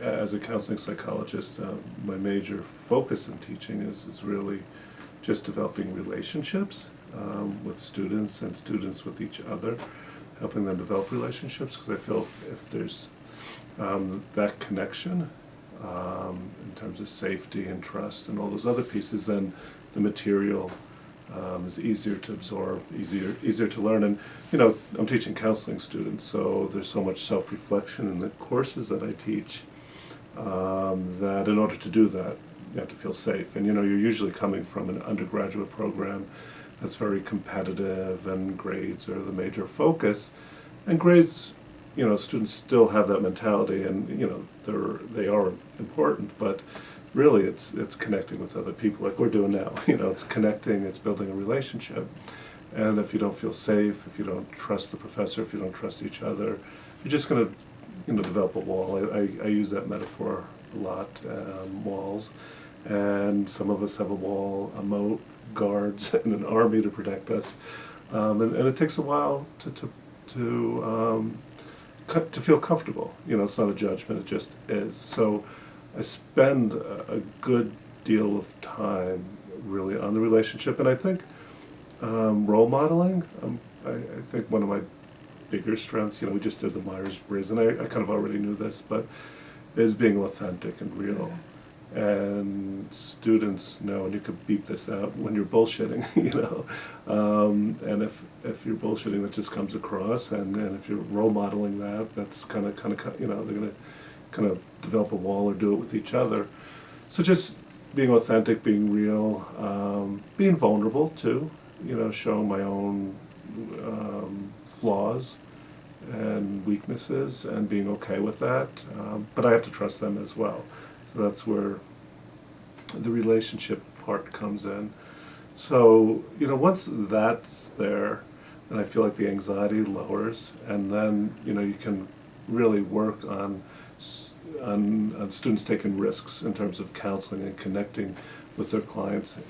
as a counseling psychologist, my major focus in teaching is really just developing relationships with students and students with each other, helping them develop relationships, because I feel if there's that connection in terms of safety and trust and all those other pieces, then the material is easier to absorb, easier to learn. And I'm teaching counseling students, so there's so much self-reflection in the courses that I teach that in order to do that, you have to feel safe. And you're usually coming from an undergraduate program that's very competitive, and grades are the major focus. And grades, students still have that mentality, and they are important, but really it's connecting with other people like we're doing now. It's connecting, it's building a relationship. And if you don't feel safe, if you don't trust the professor, if you don't trust each other, you're just going to develop a wall. I use that metaphor a lot, walls. And some of us have a wall, a moat, guards, and an army to protect us. And it takes a while to feel comfortable. It's not a judgment, it just is. So I spend a good deal of time really on the relationship, and I think role modeling, I think one of my bigger strengths, we just did the Myers-Briggs, and I kind of already knew this, but is being authentic and real. And students know, and you could beep this out when you're bullshitting, and if you're bullshitting, that just comes across, and if you're role modeling that, that's kind of, they're going to kind of develop a wall or do it with each other. So just being authentic, being real, being vulnerable too, showing my own flaws and weaknesses, and being okay with that, but I have to trust them as well. So that's where the relationship part comes in. So, once that's there, then I feel like the anxiety lowers, and then, you can really work on students taking risks in terms of counseling and connecting with their clients. And